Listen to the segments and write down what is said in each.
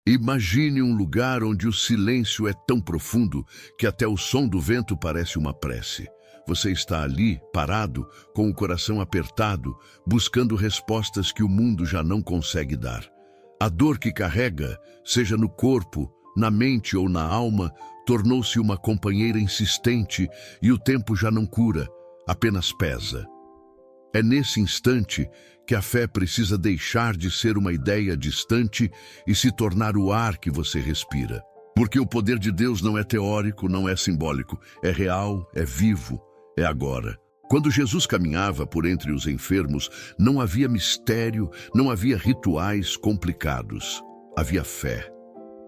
Imagine um lugar onde o silêncio é tão profundo que até o som do vento parece uma prece. Você está ali, parado, com o coração apertado, buscando respostas que o mundo já não consegue dar. A dor que carrega, seja no corpo, na mente ou na alma, tornou-se uma companheira insistente e o tempo já não cura, apenas pesa. É nesse instante que a fé precisa deixar de ser uma ideia distante e se tornar o ar que você respira. Porque o poder de Deus não é teórico, não é simbólico, é real, é vivo, é agora. Quando Jesus caminhava por entre os enfermos, não havia mistério, não havia rituais complicados. Havia fé.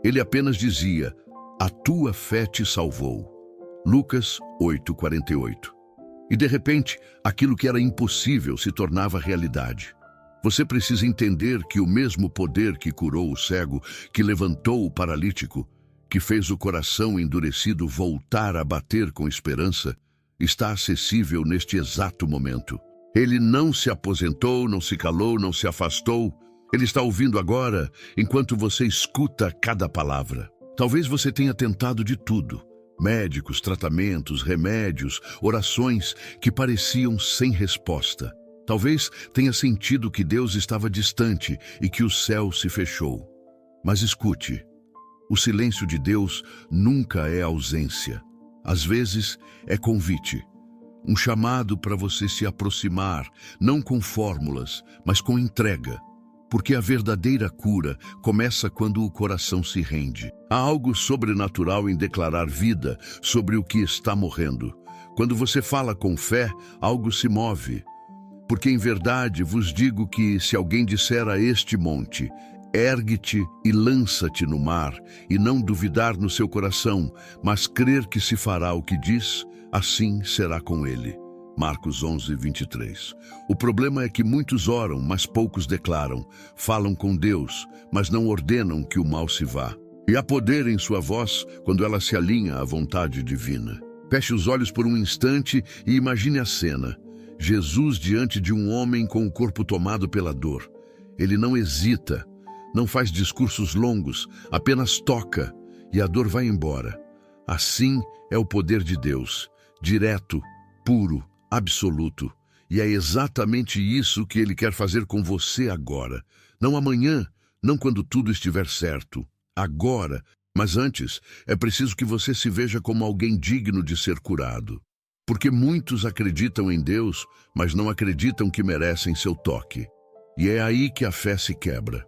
Ele apenas dizia: "A tua fé te salvou." Lucas 8:48. E de repente, aquilo que era impossível se tornava realidade. Você precisa entender que o mesmo poder que curou o cego, que levantou o paralítico, que fez o coração endurecido voltar a bater com esperança, está acessível neste exato momento. Ele não se aposentou, não se calou, não se afastou. Ele está ouvindo agora, enquanto você escuta cada palavra. Talvez você tenha tentado de tudo. Médicos, tratamentos, remédios, orações que pareciam sem resposta. Talvez tenha sentido que Deus estava distante e que o céu se fechou. Mas escute, o silêncio de Deus nunca é ausência. Às vezes é convite, um chamado para você se aproximar, não com fórmulas, mas com entrega. Porque a verdadeira cura começa quando o coração se rende. Há algo sobrenatural em declarar vida sobre o que está morrendo. Quando você fala com fé, algo se move. Porque em verdade vos digo que se alguém disser a este monte: "Ergue-te e lança-te no mar", e não duvidar no seu coração, mas crer que se fará o que diz, assim será com ele. Marcos 11:23. O problema é que muitos oram, mas poucos declaram. Falam com Deus, mas não ordenam que o mal se vá. E há poder em sua voz quando ela se alinha à vontade divina. Feche os olhos por um instante e imagine a cena. Jesus diante de um homem com o corpo tomado pela dor. Ele não hesita, não faz discursos longos, apenas toca e a dor vai embora. Assim é o poder de Deus, direto, puro, absoluto. E é exatamente isso que Ele quer fazer com você agora. Não amanhã, não quando tudo estiver certo. Agora, mas antes, é preciso que você se veja como alguém digno de ser curado. Porque muitos acreditam em Deus, mas não acreditam que merecem seu toque. E é aí que a fé se quebra.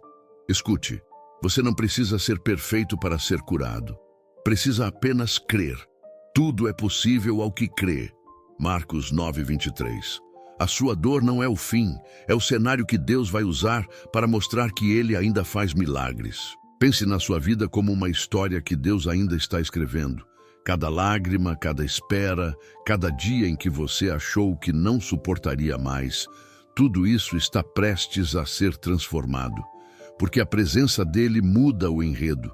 Escute, você não precisa ser perfeito para ser curado. Precisa apenas crer. Tudo é possível ao que crê. Marcos 9:23. A sua dor não é o fim, é o cenário que Deus vai usar para mostrar que Ele ainda faz milagres. Pense na sua vida como uma história que Deus ainda está escrevendo. Cada lágrima, cada espera, cada dia em que você achou que não suportaria mais, tudo isso está prestes a ser transformado. Porque a presença dele muda o enredo.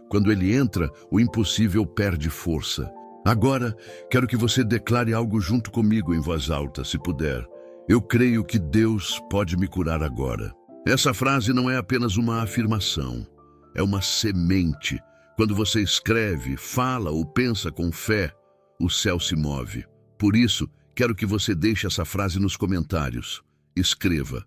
Quando ele entra, o impossível perde força. Agora, quero que você declare algo junto comigo em voz alta, se puder. Eu creio que Deus pode me curar agora. Essa frase não é apenas uma afirmação, é uma semente. Quando você escreve, fala ou pensa com fé, o céu se move. Por isso, quero que você deixe essa frase nos comentários. Escreva: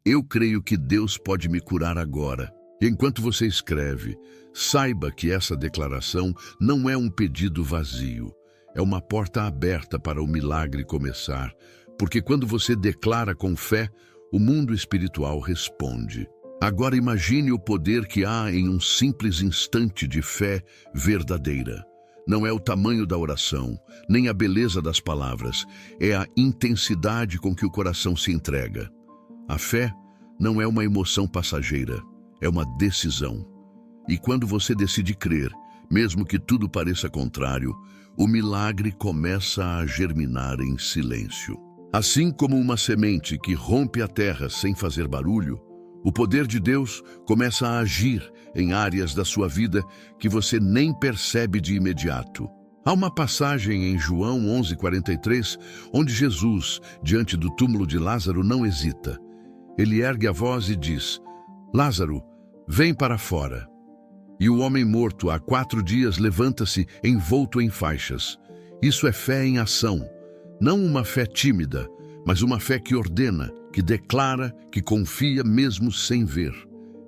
"Eu creio que Deus pode me curar agora." E enquanto você escreve, saiba que essa declaração não é um pedido vazio. É uma porta aberta para o milagre começar. Porque quando você declara com fé, o mundo espiritual responde. Agora imagine o poder que há em um simples instante de fé verdadeira. Não é o tamanho da oração, nem a beleza das palavras, é a intensidade com que o coração se entrega. A fé não é uma emoção passageira, é uma decisão. E quando você decide crer, mesmo que tudo pareça contrário, o milagre começa a germinar em silêncio. Assim como uma semente que rompe a terra sem fazer barulho, o poder de Deus começa a agir em áreas da sua vida que você nem percebe de imediato. Há uma passagem em João 11:43, onde Jesus, diante do túmulo de Lázaro, não hesita. Ele ergue a voz e diz: "Lázaro, vem para fora." E o homem morto há 4 dias levanta-se envolto em faixas. Isso é fé em ação. Não uma fé tímida, mas uma fé que ordena, que declara, que confia mesmo sem ver.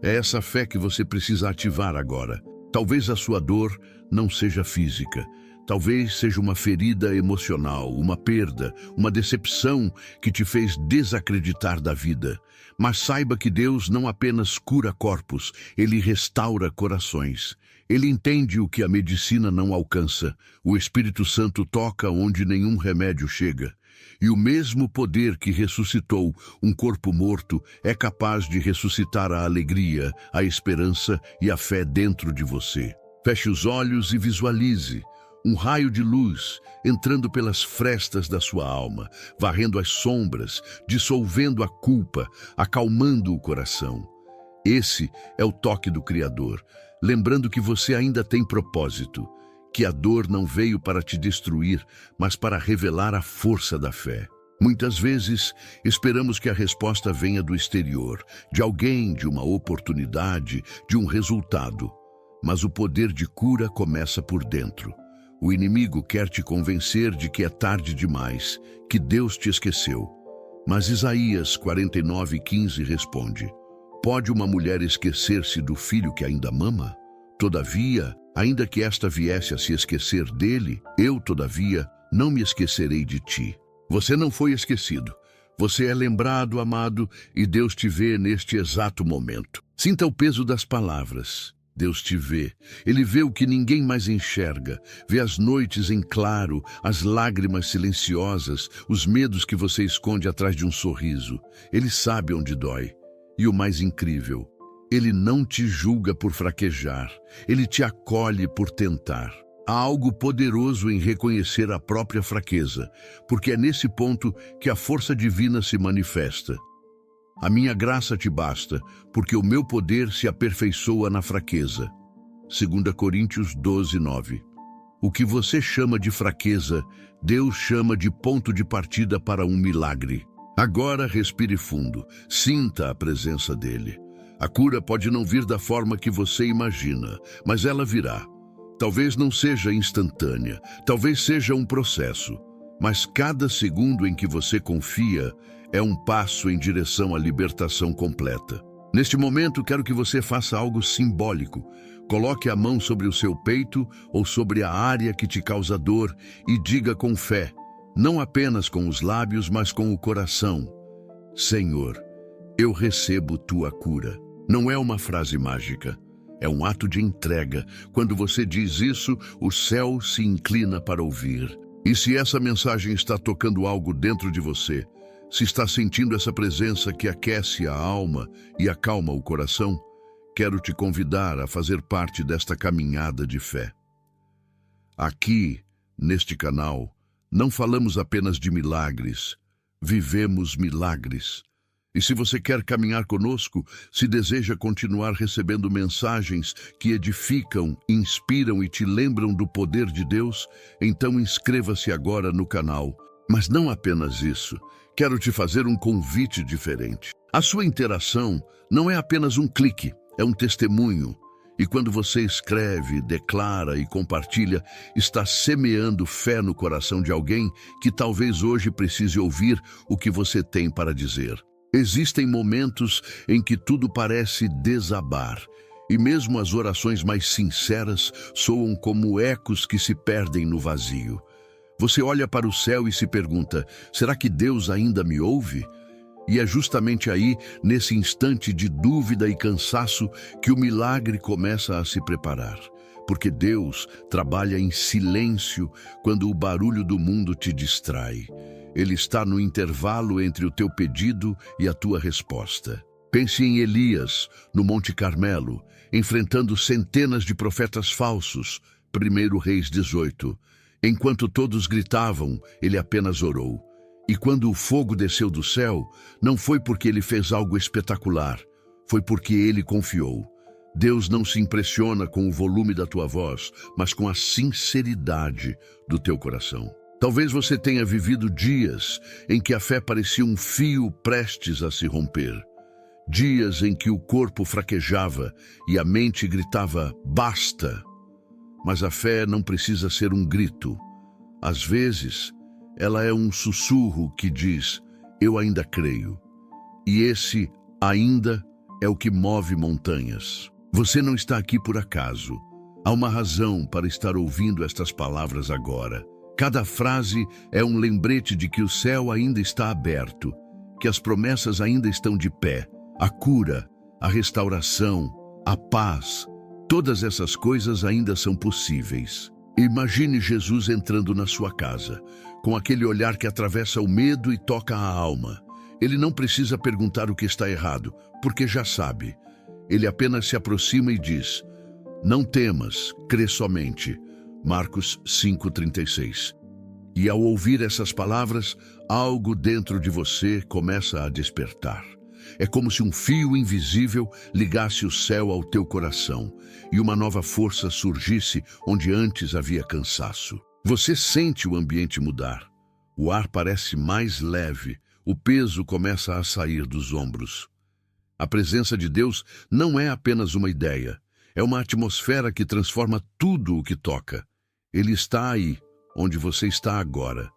É essa fé que você precisa ativar agora. Talvez a sua dor não seja física. Talvez seja uma ferida emocional, uma perda, uma decepção que te fez desacreditar da vida. Mas saiba que Deus não apenas cura corpos, Ele restaura corações. Ele entende o que a medicina não alcança. O Espírito Santo toca onde nenhum remédio chega. E o mesmo poder que ressuscitou um corpo morto é capaz de ressuscitar a alegria, a esperança e a fé dentro de você. Feche os olhos e visualize um raio de luz entrando pelas frestas da sua alma, varrendo as sombras, dissolvendo a culpa, acalmando o coração. Esse é o toque do Criador, lembrando que você ainda tem propósito, que a dor não veio para te destruir, mas para revelar a força da fé. Muitas vezes, esperamos que a resposta venha do exterior, de alguém, de uma oportunidade, de um resultado. Mas o poder de cura começa por dentro. O inimigo quer te convencer de que é tarde demais, que Deus te esqueceu. Mas Isaías 49:15 responde: pode uma mulher esquecer-se do filho que ainda mama? Todavia, ainda que esta viesse a se esquecer dele, eu, todavia, não me esquecerei de ti. Você não foi esquecido. Você é lembrado, amado, e Deus te vê neste exato momento. Sinta o peso das palavras. Deus te vê. Ele vê o que ninguém mais enxerga. Vê as noites em claro, as lágrimas silenciosas, os medos que você esconde atrás de um sorriso. Ele sabe onde dói. E o mais incrível, Ele não te julga por fraquejar. Ele te acolhe por tentar. Há algo poderoso em reconhecer a própria fraqueza, porque é nesse ponto que a força divina se manifesta. A minha graça te basta, porque o meu poder se aperfeiçoa na fraqueza. 2 Coríntios 12:9. O que você chama de fraqueza, Deus chama de ponto de partida para um milagre. Agora respire fundo, sinta a presença dele. A cura pode não vir da forma que você imagina, mas ela virá. Talvez não seja instantânea, talvez seja um processo, mas cada segundo em que você confia é um passo em direção à libertação completa. Neste momento, quero que você faça algo simbólico. Coloque a mão sobre o seu peito ou sobre a área que te causa dor e diga com fé, não apenas com os lábios, mas com o coração: Senhor, eu recebo tua cura. Não é uma frase mágica, é um ato de entrega. Quando você diz isso, o céu se inclina para ouvir. E se essa mensagem está tocando algo dentro de você, se está sentindo essa presença que aquece a alma e acalma o coração, quero te convidar a fazer parte desta caminhada de fé. Aqui, neste canal, não falamos apenas de milagres, vivemos milagres. E se você quer caminhar conosco, se deseja continuar recebendo mensagens que edificam, inspiram e te lembram do poder de Deus, então inscreva-se agora no canal. Mas não apenas isso. Quero te fazer um convite diferente. A sua interação não é apenas um clique, é um testemunho. E quando você escreve, declara e compartilha, está semeando fé no coração de alguém que talvez hoje precise ouvir o que você tem para dizer. Existem momentos em que tudo parece desabar, e mesmo as orações mais sinceras soam como ecos que se perdem no vazio. Você olha para o céu e se pergunta: será que Deus ainda me ouve? E é justamente aí, nesse instante de dúvida e cansaço, que o milagre começa a se preparar. Porque Deus trabalha em silêncio quando o barulho do mundo te distrai. Ele está no intervalo entre o teu pedido e a tua resposta. Pense em Elias, no Monte Carmelo, enfrentando centenas de profetas falsos, 1 Reis 18. Enquanto todos gritavam, ele apenas orou. E quando o fogo desceu do céu, não foi porque ele fez algo espetacular, foi porque ele confiou. Deus não se impressiona com o volume da tua voz, mas com a sinceridade do teu coração. Talvez você tenha vivido dias em que a fé parecia um fio prestes a se romper. dias em que o corpo fraquejava e a mente gritava, basta. Mas a fé não precisa ser um grito. Às vezes, ela é um sussurro que diz, eu ainda creio. E esse ainda é o que move montanhas. Você não está aqui por acaso. Há uma razão para estar ouvindo estas palavras agora. Cada frase é um lembrete de que o céu ainda está aberto, que as promessas ainda estão de pé. A cura, a restauração, a paz, todas essas coisas ainda são possíveis. Imagine Jesus entrando na sua casa, com aquele olhar que atravessa o medo e toca a alma. Ele não precisa perguntar o que está errado, porque já sabe. Ele apenas se aproxima e diz, não temas, crê somente. Marcos 5,36. E ao ouvir essas palavras, algo dentro de você começa a despertar. É como se um fio invisível ligasse o céu ao teu coração e uma nova força surgisse onde antes havia cansaço. Você sente o ambiente mudar. O ar parece mais leve, o peso começa a sair dos ombros. A presença de Deus não é apenas uma ideia, é uma atmosfera que transforma tudo o que toca. Ele está aí, onde você está agora.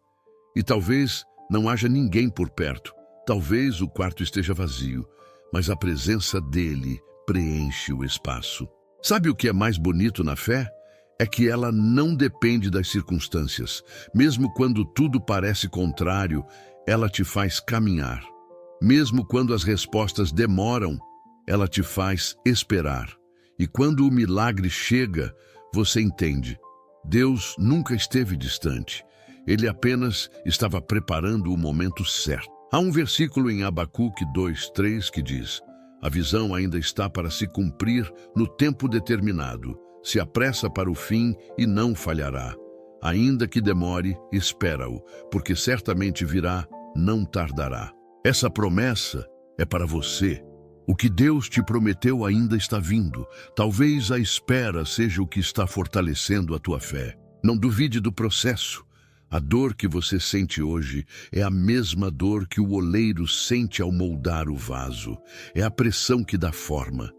E talvez não haja ninguém por perto. Talvez o quarto esteja vazio, mas a presença dele preenche o espaço. Sabe o que é mais bonito na fé? É que ela não depende das circunstâncias. Mesmo quando tudo parece contrário, ela te faz caminhar. Mesmo quando as respostas demoram, ela te faz esperar. E quando o milagre chega, você entende. Deus nunca esteve distante. Ele apenas estava preparando o momento certo. Há um versículo em Abacuque 2:3 que diz, a visão ainda está para se cumprir no tempo determinado, se apressa para o fim e não falhará. Ainda que demore, espera-o, porque certamente virá, não tardará. Essa promessa é para você. O que Deus te prometeu ainda está vindo. Talvez a espera seja o que está fortalecendo a tua fé. Não duvide do processo. A dor que você sente hoje é a mesma dor que o oleiro sente ao moldar o vaso. É a pressão que dá forma.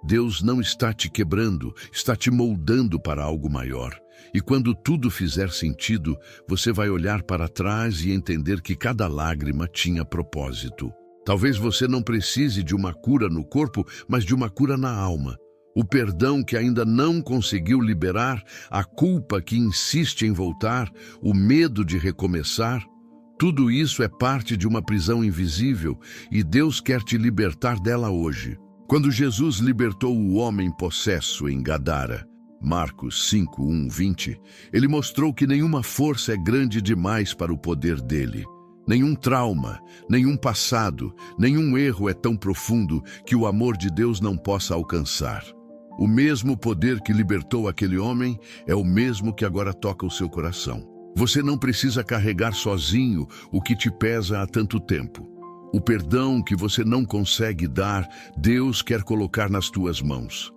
Deus não está te quebrando, está te moldando para algo maior. E quando tudo fizer sentido, você vai olhar para trás e entender que cada lágrima tinha propósito. Talvez você não precise de uma cura no corpo, mas de uma cura na alma. O perdão que ainda não conseguiu liberar, a culpa que insiste em voltar, o medo de recomeçar, tudo isso é parte de uma prisão invisível e Deus quer te libertar dela hoje. Quando Jesus libertou o homem possesso em Gadara, Marcos 5:1-20, ele mostrou que nenhuma força é grande demais para o poder dele. Nenhum trauma, nenhum passado, nenhum erro é tão profundo que o amor de Deus não possa alcançar. O mesmo poder que libertou aquele homem é o mesmo que agora toca o seu coração. Você não precisa carregar sozinho o que te pesa há tanto tempo. O perdão que você não consegue dar, Deus quer colocar nas tuas mãos.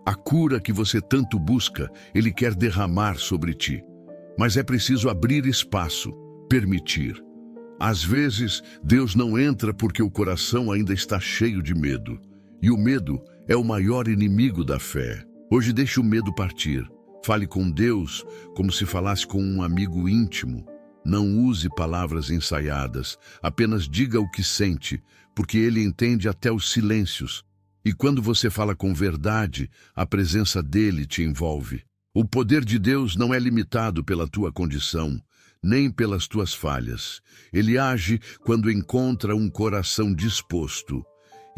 A cura que você tanto busca, Ele quer derramar sobre ti. Mas é preciso abrir espaço, permitir. Às vezes, Deus não entra porque o coração ainda está cheio de medo. E o medo é o maior inimigo da fé. Hoje deixe o medo partir. Fale com Deus como se falasse com um amigo íntimo. Não use palavras ensaiadas, apenas diga o que sente, porque Ele entende até os silêncios. E quando você fala com verdade, a presença dele te envolve. O poder de Deus não é limitado pela tua condição, nem pelas tuas falhas. Ele age quando encontra um coração disposto.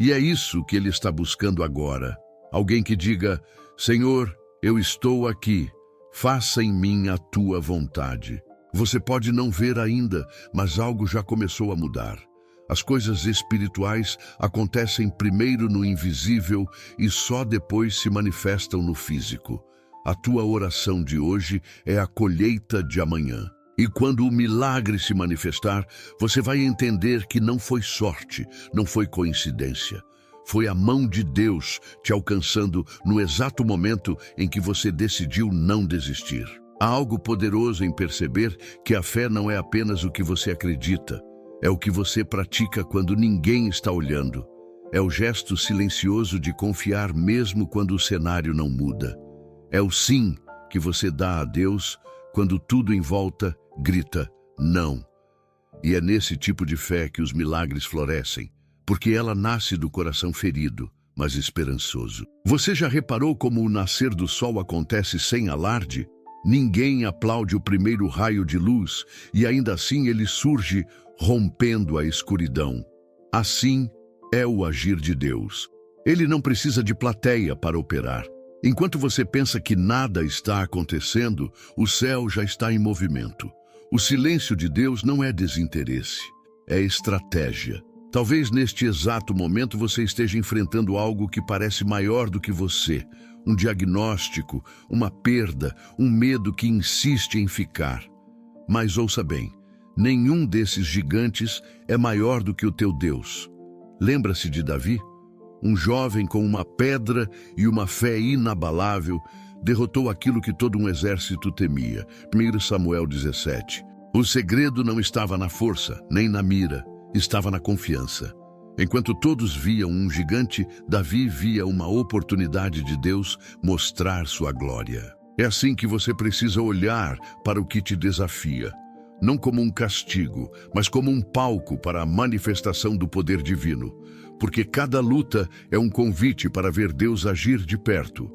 E é isso que Ele está buscando agora. Alguém que diga, Senhor, eu estou aqui, faça em mim a tua vontade. Você pode não ver ainda, mas algo já começou a mudar. As coisas espirituais acontecem primeiro no invisível e só depois se manifestam no físico. A tua oração de hoje é a colheita de amanhã. E quando o milagre se manifestar, você vai entender que não foi sorte, não foi coincidência. Foi a mão de Deus te alcançando no exato momento em que você decidiu não desistir. Há algo poderoso em perceber que a fé não é apenas o que você acredita, é o que você pratica quando ninguém está olhando. É o gesto silencioso de confiar mesmo quando o cenário não muda. É o sim que você dá a Deus quando tudo em volta grita não. E é nesse tipo de fé que os milagres florescem, porque ela nasce do coração ferido, mas esperançoso. Você já reparou como o nascer do sol acontece sem alarde? Ninguém aplaude o primeiro raio de luz e ainda assim ele surge rompendo a escuridão. Assim é o agir de Deus. Ele não precisa de plateia para operar. Enquanto você pensa que nada está acontecendo, o céu já está em movimento. O silêncio de Deus não é desinteresse, é estratégia. Talvez neste exato momento você esteja enfrentando algo que parece maior do que você. Um diagnóstico, uma perda, um medo que insiste em ficar. Mas ouça bem, nenhum desses gigantes é maior do que o teu Deus. Lembra-se de Davi? Um jovem com uma pedra e uma fé inabalável derrotou aquilo que todo um exército temia. 1 Samuel 17. O segredo não estava na força, nem na mira, estava na confiança. Enquanto todos viam um gigante, Davi via uma oportunidade de Deus mostrar sua glória. É assim que você precisa olhar para o que te desafia. Não como um castigo, mas como um palco para a manifestação do poder divino. Porque cada luta é um convite para ver Deus agir de perto.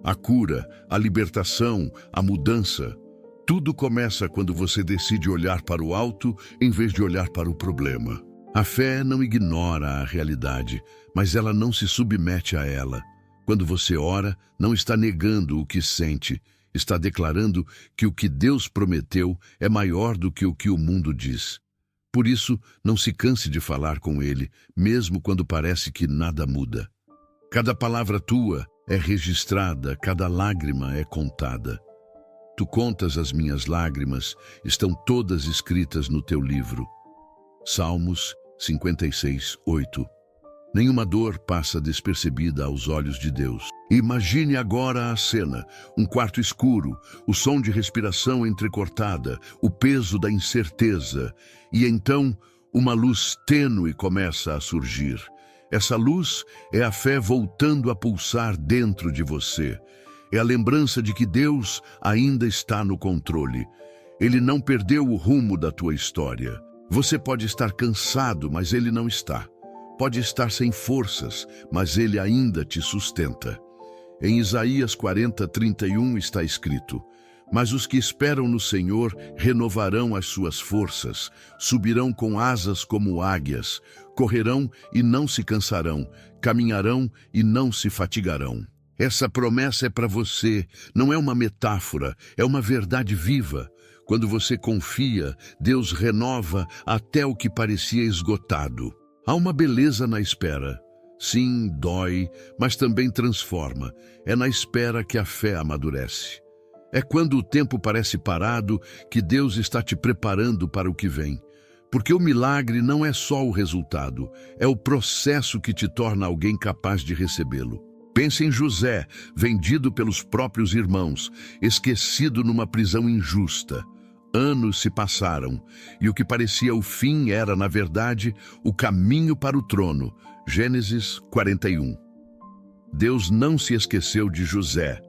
A cura, a libertação, a mudança. Tudo começa quando você decide olhar para o alto em vez de olhar para o problema. A fé não ignora a realidade, mas ela não se submete a ela. Quando você ora, não está negando o que sente, está declarando que o que Deus prometeu é maior do que o mundo diz. Por isso, não se canse de falar com Ele, mesmo quando parece que nada muda. Cada palavra tua é registrada, cada lágrima é contada. Tu contas as minhas lágrimas, estão todas escritas no teu livro. Salmos 56, 8. Nenhuma dor passa despercebida aos olhos de Deus. Imagine agora a cena, um quarto escuro, o som de respiração entrecortada, o peso da incerteza, e então uma luz tênue começa a surgir. Essa luz é a fé voltando a pulsar dentro de você. É a lembrança de que Deus ainda está no controle. Ele não perdeu o rumo da tua história. Você pode estar cansado, mas Ele não está. Pode estar sem forças, mas Ele ainda te sustenta. Em Isaías 40, 31 está escrito: Mas os que esperam no Senhor renovarão as suas forças, subirão com asas como águias, correrão e não se cansarão, caminharão e não se fatigarão. Essa promessa é para você, não é uma metáfora, é uma verdade viva. Quando você confia, Deus renova até o que parecia esgotado. Há uma beleza na espera. Sim, dói, mas também transforma. É na espera que a fé amadurece. É quando o tempo parece parado que Deus está te preparando para o que vem. Porque o milagre não é só o resultado, é o processo que te torna alguém capaz de recebê-lo. Pense em José, vendido pelos próprios irmãos, esquecido numa prisão injusta. Anos se passaram, e o que parecia o fim era, na verdade, o caminho para o trono. Gênesis 41. Deus não se esqueceu de José,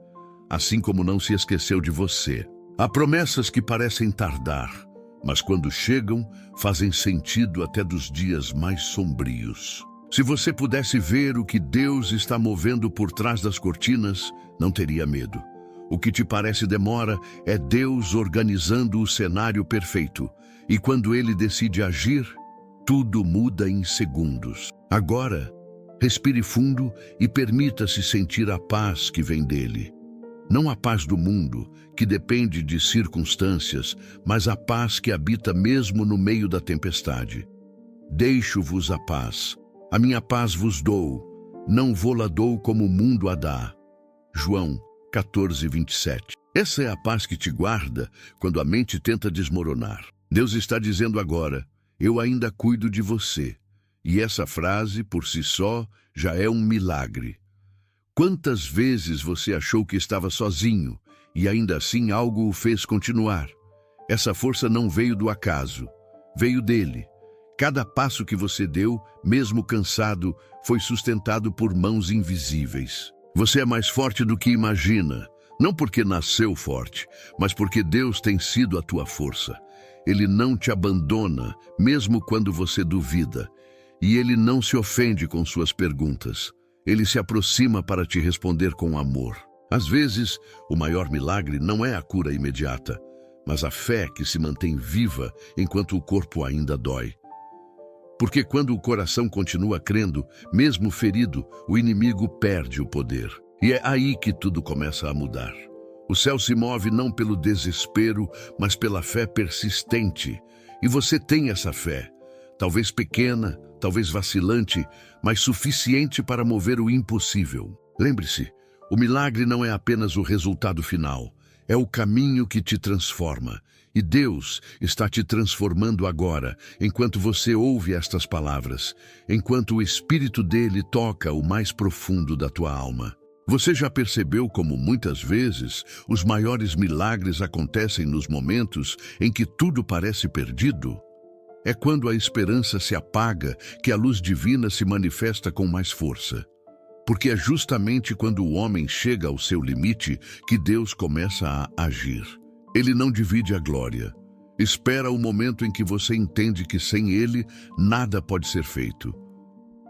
assim como não se esqueceu de você. Há promessas que parecem tardar, mas quando chegam, fazem sentido até dos dias mais sombrios. Se você pudesse ver o que Deus está movendo por trás das cortinas, não teria medo. O que te parece demora é Deus organizando o cenário perfeito. E quando Ele decide agir, tudo muda em segundos. Agora, respire fundo e permita-se sentir a paz que vem dele. Não a paz do mundo, que depende de circunstâncias, mas a paz que habita mesmo no meio da tempestade. Deixo-vos a paz. A minha paz vos dou. Não vou-la dou como o mundo a dá. João 14, 27. Essa é a paz que te guarda quando a mente tenta desmoronar. Deus está dizendo agora: eu ainda cuido de você. E essa frase, por si só, já é um milagre. Quantas vezes você achou que estava sozinho e ainda assim algo o fez continuar? Essa força não veio do acaso, veio dele. Cada passo que você deu, mesmo cansado, foi sustentado por mãos invisíveis. Você é mais forte do que imagina, não porque nasceu forte, mas porque Deus tem sido a tua força. Ele não te abandona, mesmo quando você duvida. E Ele não se ofende com suas perguntas. Ele se aproxima para te responder com amor. Às vezes, o maior milagre não é a cura imediata, mas a fé que se mantém viva enquanto o corpo ainda dói. Porque quando o coração continua crendo, mesmo ferido, o inimigo perde o poder. E é aí que tudo começa a mudar. O céu se move não pelo desespero, mas pela fé persistente. E você tem essa fé, talvez pequena, talvez vacilante, mas suficiente para mover o impossível. Lembre-se, o milagre não é apenas o resultado final, é o caminho que te transforma. E Deus está te transformando agora, enquanto você ouve estas palavras, enquanto o Espírito dele toca o mais profundo da tua alma. Você já percebeu como muitas vezes os maiores milagres acontecem nos momentos em que tudo parece perdido? É quando a esperança se apaga que a luz divina se manifesta com mais força. Porque é justamente quando o homem chega ao seu limite que Deus começa a agir. Ele não divide a glória. Espera o momento em que você entende que sem Ele nada pode ser feito.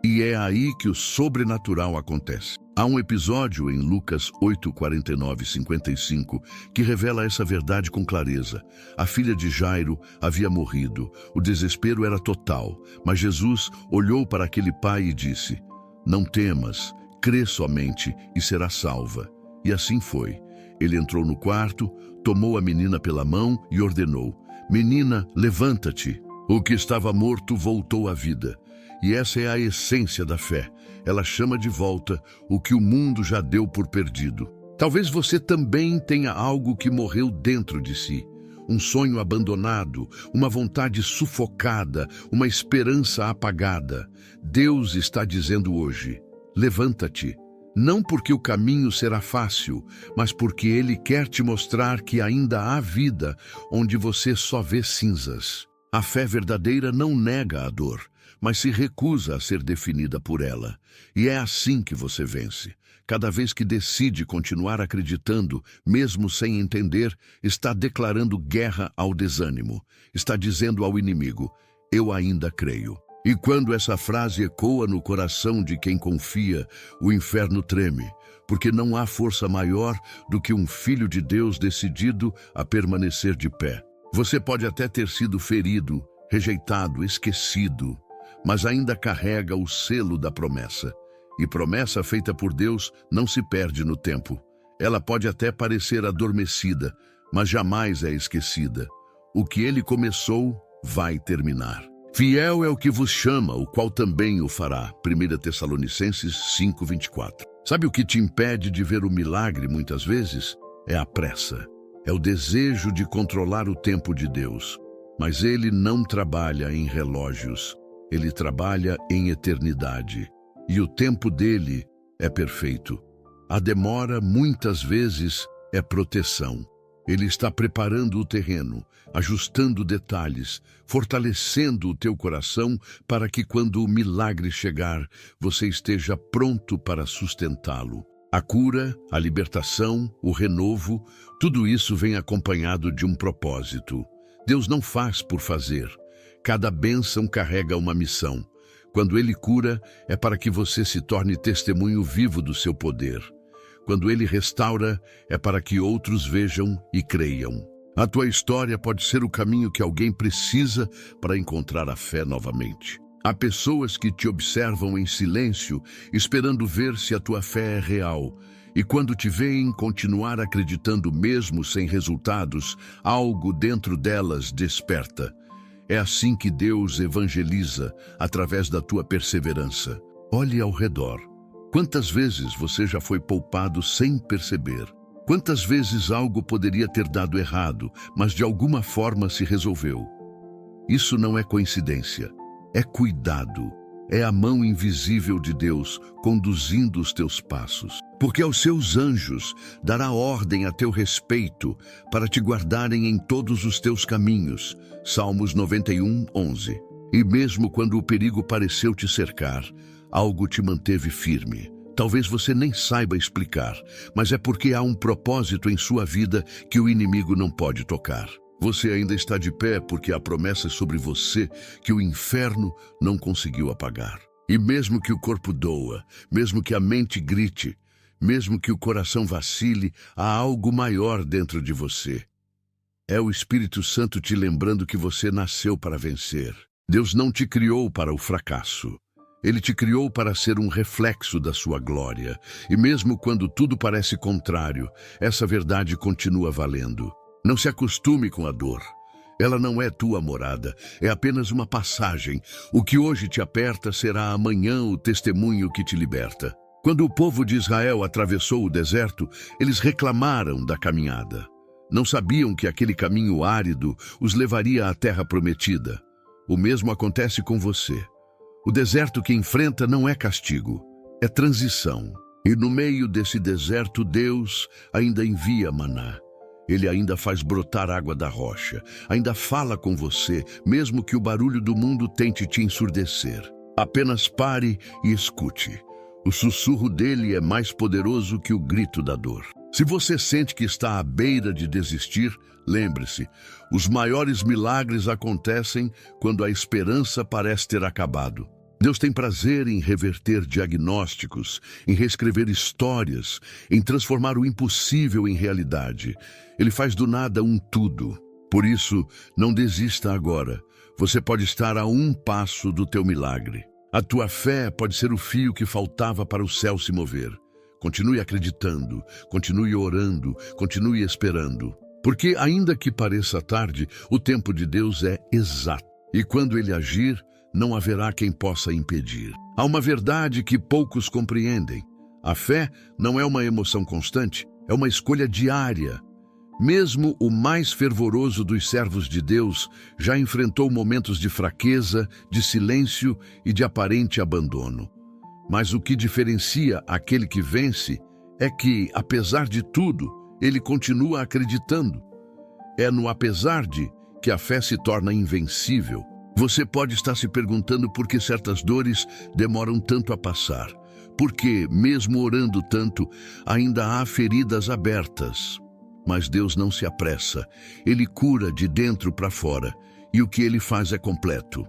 E é aí que o sobrenatural acontece. Há um episódio em Lucas 8, 49 e 55 que revela essa verdade com clareza. A filha de Jairo havia morrido. O desespero era total. Mas Jesus olhou para aquele pai e disse: "Não temas, crê somente e será salva." E assim foi. Ele entrou no quarto, tomou a menina pela mão e ordenou: "Menina, levanta-te." O que estava morto voltou à vida. E essa é a essência da fé. Ela chama de volta o que o mundo já deu por perdido. Talvez você também tenha algo que morreu dentro de si. Um sonho abandonado, uma vontade sufocada, uma esperança apagada. Deus está dizendo hoje: levanta-te. Não porque o caminho será fácil, mas porque Ele quer te mostrar que ainda há vida onde você só vê cinzas. A fé verdadeira não nega a dor, mas se recusa a ser definida por ela. E é assim que você vence. Cada vez que decide continuar acreditando, mesmo sem entender, está declarando guerra ao desânimo. Está dizendo ao inimigo: eu ainda creio. E quando essa frase ecoa no coração de quem confia, o inferno treme, porque não há força maior do que um filho de Deus decidido a permanecer de pé. Você pode até ter sido ferido, rejeitado, esquecido, mas ainda carrega o selo da promessa. E promessa feita por Deus não se perde no tempo. Ela pode até parecer adormecida, mas jamais é esquecida. O que Ele começou, vai terminar. Fiel é o que vos chama, o qual também o fará. 1 Tessalonicenses 5:24. Sabe o que te impede de ver o milagre muitas vezes? É a pressa. É o desejo de controlar o tempo de Deus. Mas Ele não trabalha em relógios. Ele trabalha em eternidade. E o tempo dele é perfeito. A demora, muitas vezes, é proteção. Ele está preparando o terreno, ajustando detalhes, fortalecendo o teu coração para que quando o milagre chegar, você esteja pronto para sustentá-lo. A cura, a libertação, o renovo, tudo isso vem acompanhado de um propósito. Deus não faz por fazer. Cada bênção carrega uma missão. Quando Ele cura, é para que você se torne testemunho vivo do seu poder. Quando Ele restaura, é para que outros vejam e creiam. A tua história pode ser o caminho que alguém precisa para encontrar a fé novamente. Há pessoas que te observam em silêncio, esperando ver se a tua fé é real. E quando te veem continuar acreditando mesmo sem resultados, algo dentro delas desperta. É assim que Deus evangeliza, através da tua perseverança. Olhe ao redor. Quantas vezes você já foi poupado sem perceber? Quantas vezes algo poderia ter dado errado, mas de alguma forma se resolveu? Isso não é coincidência. É cuidado. É a mão invisível de Deus conduzindo os teus passos. Porque aos seus anjos dará ordem a teu respeito para te guardarem em todos os teus caminhos. Salmos 91, 11. E mesmo quando o perigo pareceu te cercar, algo te manteve firme. Talvez você nem saiba explicar, mas é porque há um propósito em sua vida que o inimigo não pode tocar. Você ainda está de pé porque há promessas sobre você que o inferno não conseguiu apagar. E mesmo que o corpo doa, mesmo que a mente grite, mesmo que o coração vacile, há algo maior dentro de você. É o Espírito Santo te lembrando que você nasceu para vencer. Deus não te criou para o fracasso. Ele te criou para ser um reflexo da sua glória. E mesmo quando tudo parece contrário, essa verdade continua valendo. Não se acostume com a dor. Ela não é tua morada, é apenas uma passagem. O que hoje te aperta será amanhã o testemunho que te liberta. Quando o povo de Israel atravessou o deserto, eles reclamaram da caminhada. Não sabiam que aquele caminho árido os levaria à terra prometida. O mesmo acontece com você. O deserto que enfrenta não é castigo, é transição. E no meio desse deserto, Deus ainda envia maná. Ele ainda faz brotar água da rocha, ainda fala com você, mesmo que o barulho do mundo tente te ensurdecer. Apenas pare e escute. O sussurro dele é mais poderoso que o grito da dor. Se você sente que está à beira de desistir, lembre-se, os maiores milagres acontecem quando a esperança parece ter acabado. Deus tem prazer em reverter diagnósticos, em reescrever histórias, em transformar o impossível em realidade. Ele faz do nada um tudo. Por isso, não desista agora. Você pode estar a um passo do teu milagre. A tua fé pode ser o fio que faltava para o céu se mover. Continue acreditando, continue orando, continue esperando. Porque, ainda que pareça tarde, o tempo de Deus é exato. E quando Ele agir, não haverá quem possa impedir. Há uma verdade que poucos compreendem. A fé não é uma emoção constante, é uma escolha diária. Mesmo o mais fervoroso dos servos de Deus já enfrentou momentos de fraqueza, de silêncio e de aparente abandono. Mas o que diferencia aquele que vence é que, apesar de tudo, ele continua acreditando. É no apesar de que a fé se torna invencível. Você pode estar se perguntando por que certas dores demoram tanto a passar. Porque, mesmo orando tanto, ainda há feridas abertas. Mas Deus não se apressa. Ele cura de dentro para fora. E o que Ele faz é completo.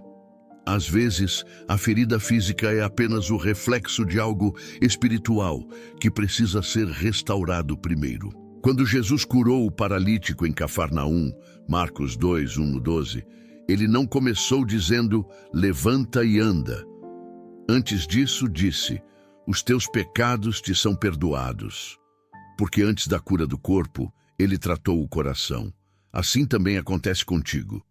Às vezes, a ferida física é apenas o reflexo de algo espiritual que precisa ser restaurado primeiro. Quando Jesus curou o paralítico em Cafarnaum, Marcos 2, 1-12, Ele não começou dizendo, levanta e anda. Antes disso, disse, os teus pecados te são perdoados. Porque antes da cura do corpo, Ele tratou o coração. Assim também acontece contigo.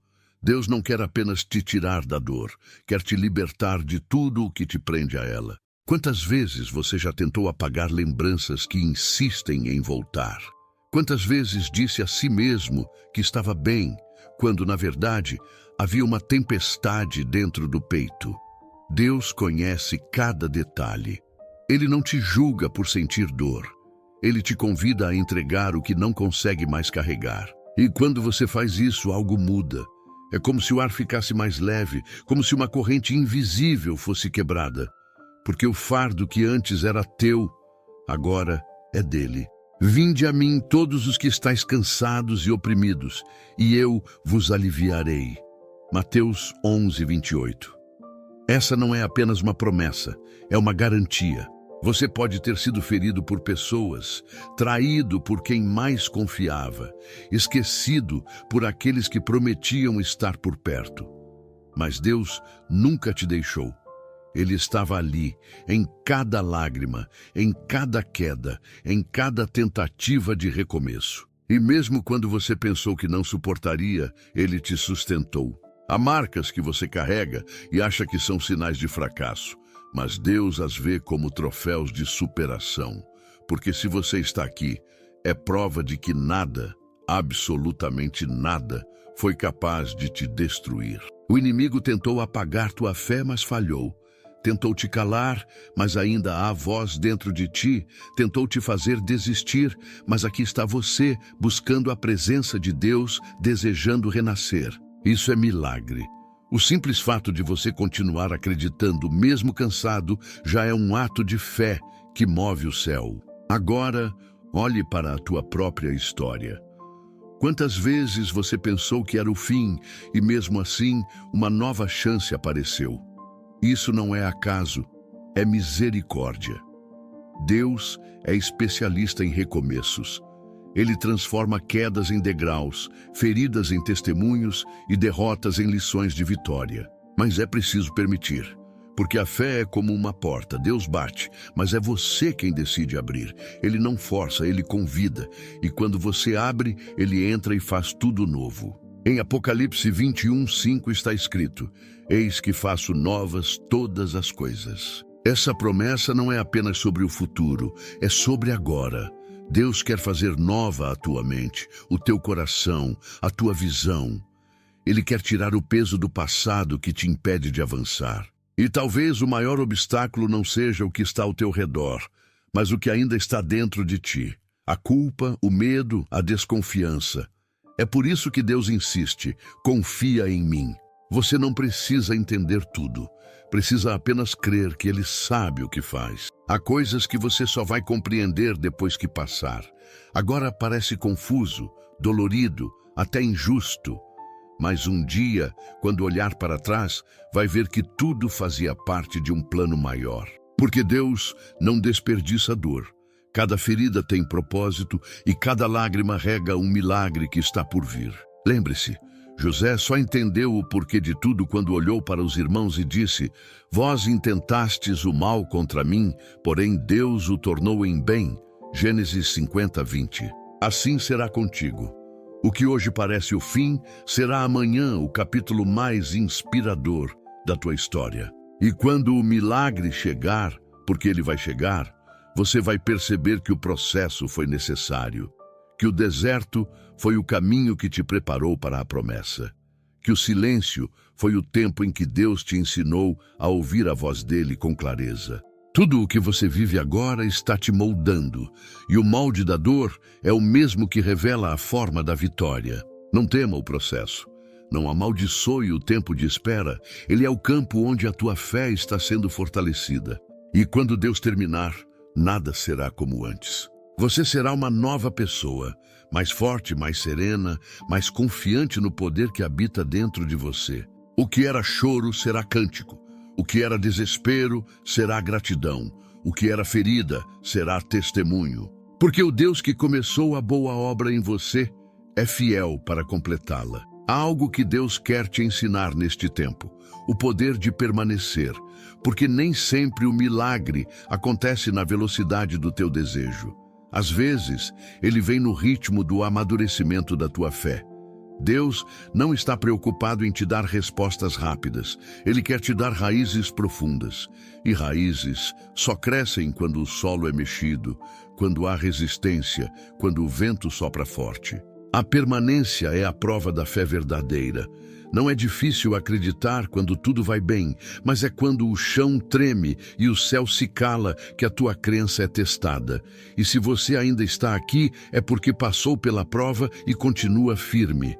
Deus não quer apenas te tirar da dor, quer te libertar de tudo o que te prende a ela. Quantas vezes você já tentou apagar lembranças que insistem em voltar? Quantas vezes disse a si mesmo que estava bem, quando, na verdade, havia uma tempestade dentro do peito? Deus conhece cada detalhe. Ele não te julga por sentir dor. Ele te convida a entregar o que não consegue mais carregar. E quando você faz isso, algo muda. É como se o ar ficasse mais leve, como se uma corrente invisível fosse quebrada. Porque o fardo que antes era teu, agora é dele. Vinde a mim todos os que estáis cansados e oprimidos, e eu vos aliviarei. Mateus 11, 28. Essa não é apenas uma promessa, é uma garantia. Você pode ter sido ferido por pessoas, traído por quem mais confiava, esquecido por aqueles que prometiam estar por perto. Mas Deus nunca te deixou. Ele estava ali, em cada lágrima, em cada queda, em cada tentativa de recomeço. E mesmo quando você pensou que não suportaria, Ele te sustentou. Há marcas que você carrega e acha que são sinais de fracasso. Mas Deus as vê como troféus de superação, porque se você está aqui, é prova de que nada, absolutamente nada, foi capaz de te destruir. O inimigo tentou apagar tua fé, mas falhou. Tentou te calar, mas ainda há voz dentro de ti. Tentou te fazer desistir, mas aqui está você, buscando a presença de Deus, desejando renascer. Isso é milagre. O simples fato de você continuar acreditando, mesmo cansado, já é um ato de fé que move o céu. Agora, olhe para a tua própria história. Quantas vezes você pensou que era o fim e, mesmo assim, uma nova chance apareceu? Isso não é acaso, é misericórdia. Deus é especialista em recomeços. Ele transforma quedas em degraus, feridas em testemunhos e derrotas em lições de vitória. Mas é preciso permitir, porque a fé é como uma porta. Deus bate, mas é você quem decide abrir. Ele não força, ele convida. E quando você abre, ele entra e faz tudo novo. Em Apocalipse 21:5 está escrito: Eis que faço novas todas as coisas. Essa promessa não é apenas sobre o futuro, é sobre agora. Deus quer fazer nova a tua mente, o teu coração, a tua visão. Ele quer tirar o peso do passado que te impede de avançar. E talvez o maior obstáculo não seja o que está ao teu redor, mas o que ainda está dentro de ti. A culpa, o medo, a desconfiança. É por isso que Deus insiste: confia em mim. Você não precisa entender tudo. Precisa apenas crer que Ele sabe o que faz. Há coisas que você só vai compreender depois que passar. Agora parece confuso, dolorido, até injusto. Mas um dia, quando olhar para trás, vai ver que tudo fazia parte de um plano maior. Porque Deus não desperdiça dor. Cada ferida tem propósito e cada lágrima rega um milagre que está por vir. Lembre-se, José só entendeu o porquê de tudo quando olhou para os irmãos e disse: Vós intentastes o mal contra mim, porém Deus o tornou em bem. Gênesis 50:20. Assim será contigo. O que hoje parece o fim, será amanhã o capítulo mais inspirador da tua história. E quando o milagre chegar, porque ele vai chegar, você vai perceber que o processo foi necessário, que o deserto foi o caminho que te preparou para a promessa, que o silêncio foi o tempo em que Deus te ensinou a ouvir a voz dele com clareza. Tudo o que você vive agora está te moldando, e o molde da dor é o mesmo que revela a forma da vitória. Não tema o processo. Não amaldiçoe o tempo de espera. Ele é o campo onde a tua fé está sendo fortalecida. E quando Deus terminar, nada será como antes. Você será uma nova pessoa, mais forte, mais serena, mais confiante no poder que habita dentro de você. O que era choro será cântico. O que era desespero será gratidão. O que era ferida será testemunho. Porque o Deus que começou a boa obra em você é fiel para completá-la. Há algo que Deus quer te ensinar neste tempo: o poder de permanecer, porque nem sempre o milagre acontece na velocidade do teu desejo. Às vezes, ele vem no ritmo do amadurecimento da tua fé. Deus não está preocupado em te dar respostas rápidas. Ele quer te dar raízes profundas. E raízes só crescem quando o solo é mexido, quando há resistência, quando o vento sopra forte. A permanência é a prova da fé verdadeira. Não é difícil acreditar quando tudo vai bem, mas é quando o chão treme e o céu se cala que a tua crença é testada. E se você ainda está aqui, é porque passou pela prova e continua firme.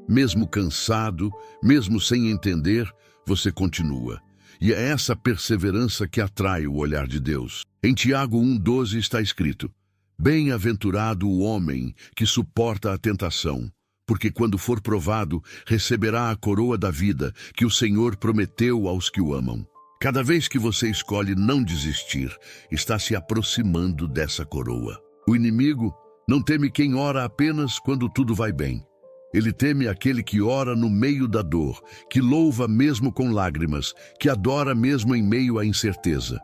Mesmo cansado, mesmo sem entender, você continua. E é essa perseverança que atrai o olhar de Deus. Em Tiago 1:12 está escrito: Bem-aventurado o homem que suporta a tentação, porque quando for provado, receberá a coroa da vida que o Senhor prometeu aos que o amam. Cada vez que você escolhe não desistir, está se aproximando dessa coroa. O inimigo não teme quem ora apenas quando tudo vai bem. Ele teme aquele que ora no meio da dor, que louva mesmo com lágrimas, que adora mesmo em meio à incerteza.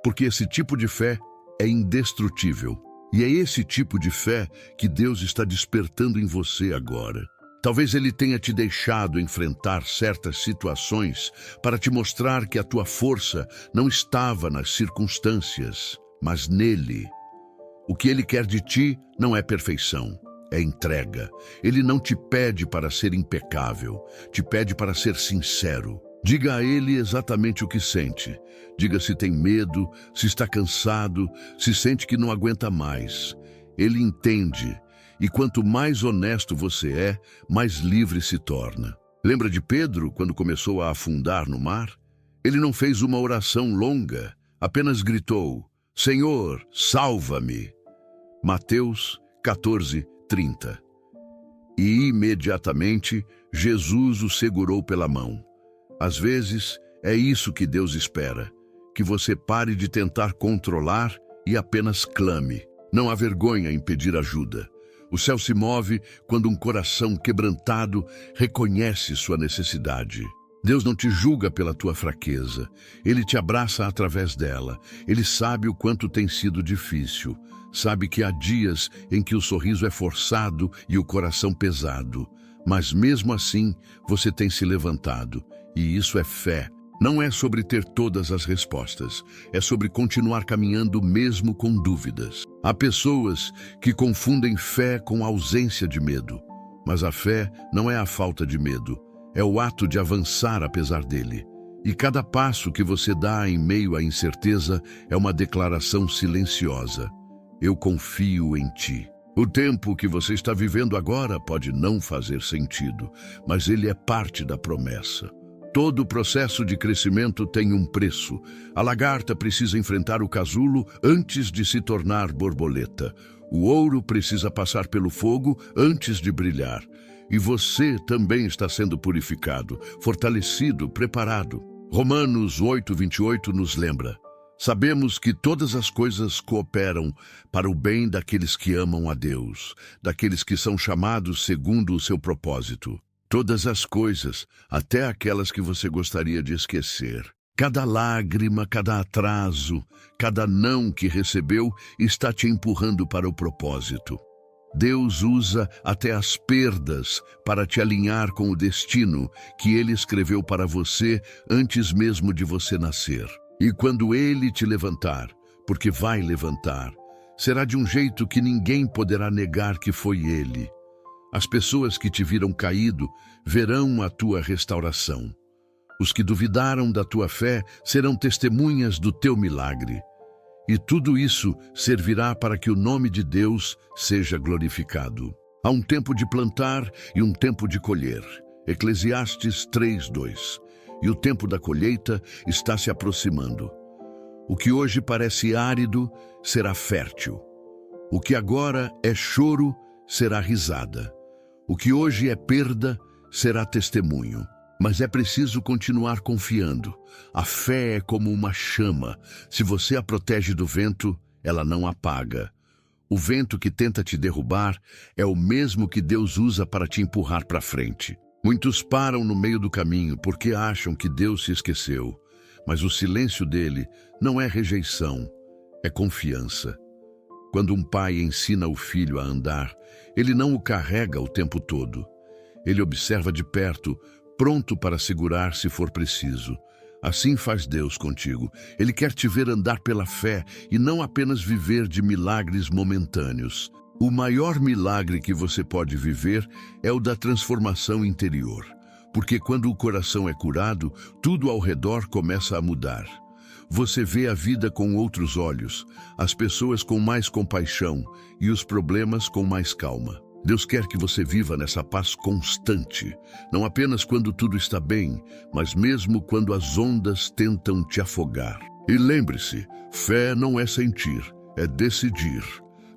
Porque esse tipo de fé é indestrutível. E é esse tipo de fé que Deus está despertando em você agora. Talvez Ele tenha te deixado enfrentar certas situações para te mostrar que a tua força não estava nas circunstâncias, mas nele. O que Ele quer de ti não é perfeição. É entrega. Ele não te pede para ser impecável, te pede para ser sincero. Diga a Ele exatamente o que sente. Diga se tem medo, se está cansado, se sente que não aguenta mais. Ele entende. E quanto mais honesto você é, mais livre se torna. Lembra de Pedro quando começou a afundar no mar? Ele não fez uma oração longa, apenas gritou: Senhor, salva-me. Mateus 14:30. E imediatamente Jesus o segurou pela mão. Às vezes, é isso que Deus espera, que você pare de tentar controlar e apenas clame. Não há vergonha em pedir ajuda. O céu se move quando um coração quebrantado reconhece sua necessidade. Deus não te julga pela tua fraqueza. Ele te abraça através dela. Ele sabe o quanto tem sido difícil. Sabe que há dias em que o sorriso é forçado e o coração pesado. Mas mesmo assim, você tem se levantado. E isso é fé. Não é sobre ter todas as respostas. É sobre continuar caminhando mesmo com dúvidas. Há pessoas que confundem fé com ausência de medo. Mas a fé não é a falta de medo. É o ato de avançar apesar dele. E cada passo que você dá em meio à incerteza é uma declaração silenciosa. Eu confio em ti. O tempo que você está vivendo agora pode não fazer sentido, mas ele é parte da promessa. Todo processo de crescimento tem um preço. A lagarta precisa enfrentar o casulo antes de se tornar borboleta. O ouro precisa passar pelo fogo antes de brilhar. E você também está sendo purificado, fortalecido, preparado. Romanos 8:28 nos lembra: sabemos que todas as coisas cooperam para o bem daqueles que amam a Deus, daqueles que são chamados segundo o seu propósito. Todas as coisas, até aquelas que você gostaria de esquecer. Cada lágrima, cada atraso, cada não que recebeu está te empurrando para o propósito. Deus usa até as perdas para te alinhar com o destino que Ele escreveu para você antes mesmo de você nascer. E quando Ele te levantar, porque vai levantar, será de um jeito que ninguém poderá negar que foi Ele. As pessoas que te viram caído verão a tua restauração. Os que duvidaram da tua fé serão testemunhas do teu milagre. E tudo isso servirá para que o nome de Deus seja glorificado. Há um tempo de plantar e um tempo de colher. Eclesiastes 3:2. E o tempo da colheita está se aproximando. O que hoje parece árido será fértil. O que agora é choro será risada. O que hoje é perda será testemunho. Mas é preciso continuar confiando. A fé é como uma chama. Se você a protege do vento, ela não apaga. O vento que tenta te derrubar é o mesmo que Deus usa para te empurrar para frente. Muitos param no meio do caminho porque acham que Deus se esqueceu. Mas o silêncio dele não é rejeição, é confiança. Quando um pai ensina o filho a andar, ele não o carrega o tempo todo. Ele observa de perto, pronto para segurar se for preciso. Assim faz Deus contigo. Ele quer te ver andar pela fé e não apenas viver de milagres momentâneos. O maior milagre que você pode viver é o da transformação interior. Porque quando o coração é curado, tudo ao redor começa a mudar. Você vê a vida com outros olhos, as pessoas com mais compaixão e os problemas com mais calma. Deus quer que você viva nessa paz constante, não apenas quando tudo está bem, mas mesmo quando as ondas tentam te afogar. E lembre-se, fé não é sentir, é decidir.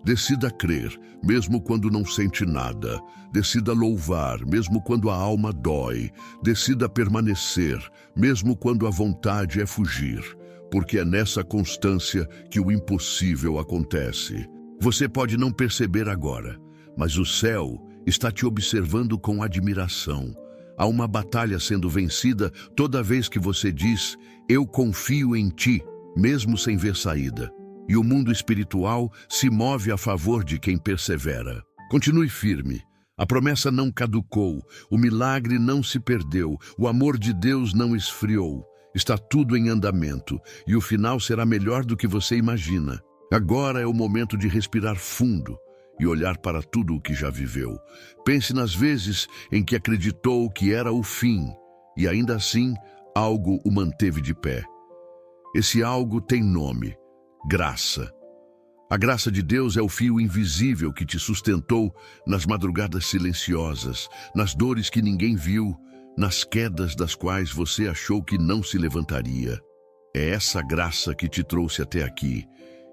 Decida crer, mesmo quando não sente nada. Decida louvar, mesmo quando a alma dói. Decida permanecer, mesmo quando a vontade é fugir. Porque é nessa constância que o impossível acontece. Você pode não perceber agora, mas o céu está te observando com admiração. Há uma batalha sendo vencida toda vez que você diz: eu confio em ti, mesmo sem ver saída. E o mundo espiritual se move a favor de quem persevera. Continue firme. A promessa não caducou, o milagre não se perdeu, o amor de Deus não esfriou. Está tudo em andamento e o final será melhor do que você imagina. Agora é o momento de respirar fundo e olhar para tudo o que já viveu. Pense nas vezes em que acreditou que era o fim e ainda assim algo o manteve de pé. Esse algo tem nome: graça. A graça de Deus é o fio invisível que te sustentou nas madrugadas silenciosas, nas dores que ninguém viu, nas quedas das quais você achou que não se levantaria. É essa graça que te trouxe até aqui,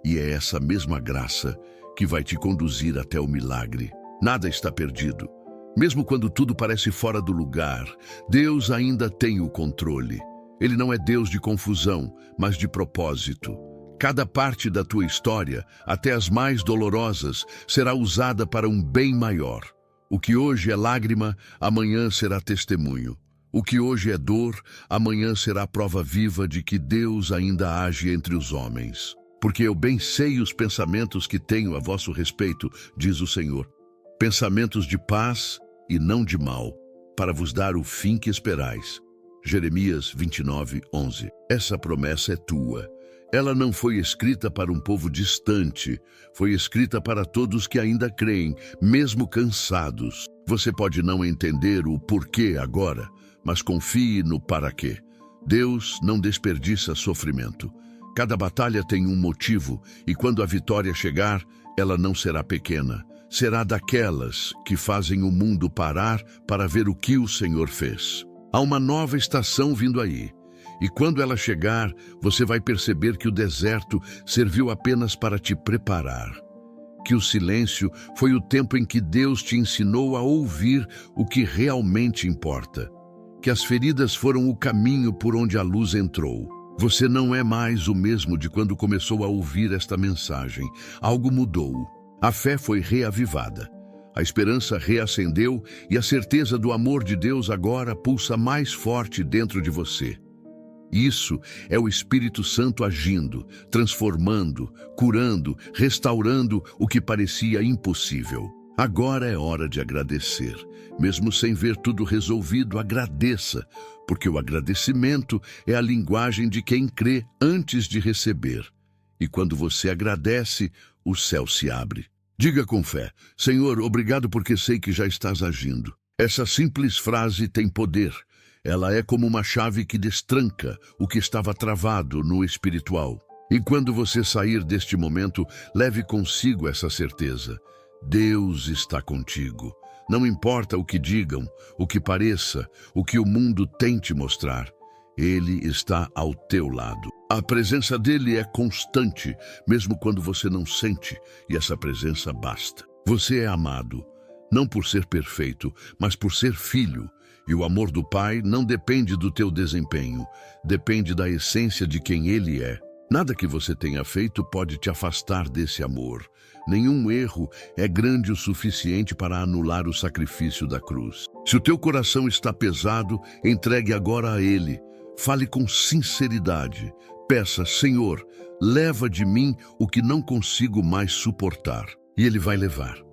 e é essa mesma graça que vai te conduzir até o milagre. Nada está perdido. Mesmo quando tudo parece fora do lugar, Deus ainda tem o controle. Ele não é Deus de confusão, mas de propósito. Cada parte da tua história, até as mais dolorosas, será usada para um bem maior. O que hoje é lágrima, amanhã será testemunho. O que hoje é dor, amanhã será prova viva de que Deus ainda age entre os homens. Porque eu bem sei os pensamentos que tenho a vosso respeito, diz o Senhor. Pensamentos de paz e não de mal, para vos dar o fim que esperais. Jeremias 29:11. Essa promessa é tua. Ela não foi escrita para um povo distante, foi escrita para todos que ainda creem, mesmo cansados. Você pode não entender o porquê agora, mas confie no para quê. Deus não desperdiça sofrimento. Cada batalha tem um motivo, e quando a vitória chegar, ela não será pequena. Será daquelas que fazem o mundo parar para ver o que o Senhor fez. Há uma nova estação vindo aí. E quando ela chegar, você vai perceber que o deserto serviu apenas para te preparar. Que o silêncio foi o tempo em que Deus te ensinou a ouvir o que realmente importa. Que as feridas foram o caminho por onde a luz entrou. Você não é mais o mesmo de quando começou a ouvir esta mensagem. Algo mudou. A fé foi reavivada. A esperança reacendeu e a certeza do amor de Deus agora pulsa mais forte dentro de você. Isso é o Espírito Santo agindo, transformando, curando, restaurando o que parecia impossível. Agora é hora de agradecer. Mesmo sem ver tudo resolvido, agradeça, porque o agradecimento é a linguagem de quem crê antes de receber. E quando você agradece, o céu se abre. Diga com fé: Senhor, obrigado porque sei que já estás agindo. Essa simples frase tem poder. Ela é como uma chave que destranca o que estava travado no espiritual. E quando você sair deste momento, leve consigo essa certeza. Deus está contigo. Não importa o que digam, o que pareça, o que o mundo tente mostrar. Ele está ao teu lado. A presença dele é constante, mesmo quando você não sente, e essa presença basta. Você é amado, não por ser perfeito, mas por ser filho. E o amor do Pai não depende do teu desempenho, depende da essência de quem Ele é. Nada que você tenha feito pode te afastar desse amor. Nenhum erro é grande o suficiente para anular o sacrifício da cruz. Se o teu coração está pesado, entregue agora a Ele. Fale com sinceridade. Peça: Senhor, leva de mim o que não consigo mais suportar. E Ele vai levar.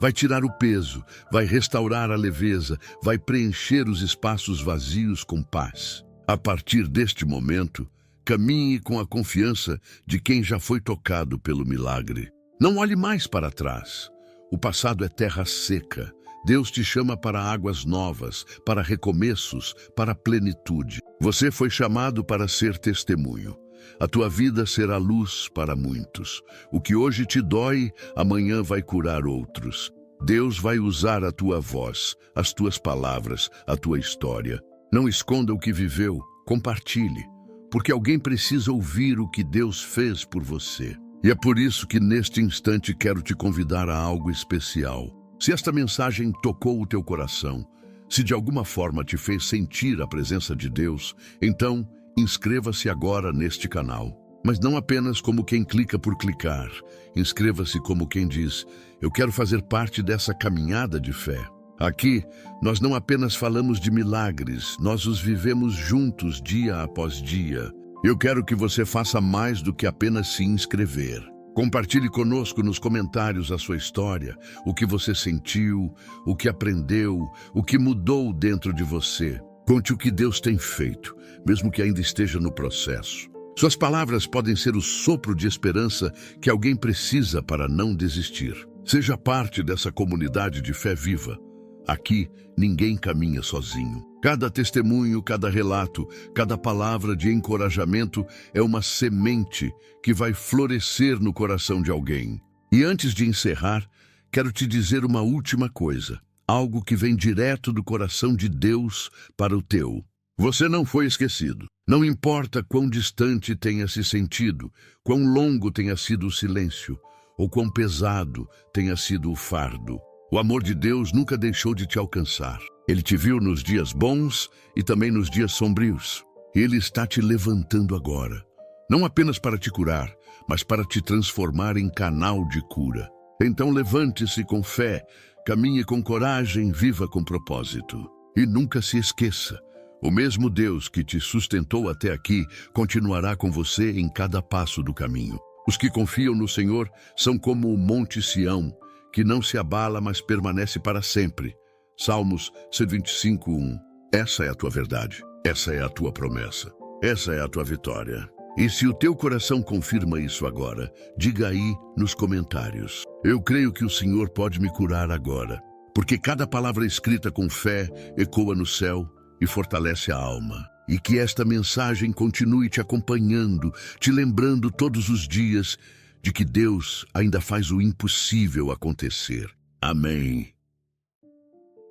Vai tirar o peso, vai restaurar a leveza, vai preencher os espaços vazios com paz. A partir deste momento, caminhe com a confiança de quem já foi tocado pelo milagre. Não olhe mais para trás. O passado é terra seca. Deus te chama para águas novas, para recomeços, para plenitude. Você foi chamado para ser testemunho. A tua vida será luz para muitos. O que hoje te dói, amanhã vai curar outros. Deus vai usar a tua voz, as tuas palavras, a tua história. Não esconda o que viveu, compartilhe, porque alguém precisa ouvir o que Deus fez por você. E é por isso que neste instante quero te convidar a algo especial. Se esta mensagem tocou o teu coração, se de alguma forma te fez sentir a presença de Deus, então inscreva-se agora neste canal. Mas não apenas como quem clica por clicar. Inscreva-se como quem diz: eu quero fazer parte dessa caminhada de fé. Aqui, nós não apenas falamos de milagres, nós os vivemos juntos dia após dia. Eu quero que você faça mais do que apenas se inscrever. Compartilhe conosco nos comentários a sua história, o que você sentiu, o que aprendeu, o que mudou dentro de você. Conte o que Deus tem feito, mesmo que ainda esteja no processo. Suas palavras podem ser o sopro de esperança que alguém precisa para não desistir. Seja parte dessa comunidade de fé viva. Aqui, ninguém caminha sozinho. Cada testemunho, cada relato, cada palavra de encorajamento é uma semente que vai florescer no coração de alguém. E antes de encerrar, quero te dizer uma última coisa. algo que vem direto do coração de Deus para o teu. Você não foi esquecido. Não importa quão distante tenha se sentido, quão longo tenha sido o silêncio, ou quão pesado tenha sido o fardo. O amor de Deus nunca deixou de te alcançar. Ele te viu nos dias bons e também nos dias sombrios. Ele está te levantando agora, não apenas para te curar, mas para te transformar em canal de cura. Então levante-se com fé, caminhe com coragem, viva com propósito. E nunca se esqueça, o mesmo Deus que te sustentou até aqui continuará com você em cada passo do caminho. Os que confiam no Senhor são como o Monte Sião, que não se abala, mas permanece para sempre. Salmos 125:1. Essa é a tua verdade, essa é a tua promessa, essa é a tua vitória. E se o teu coração confirma isso agora, diga aí nos comentários: eu creio que o Senhor pode me curar agora, porque cada palavra escrita com fé ecoa no céu e fortalece a alma. E que esta mensagem continue te acompanhando, te lembrando todos os dias de que Deus ainda faz o impossível acontecer. Amém.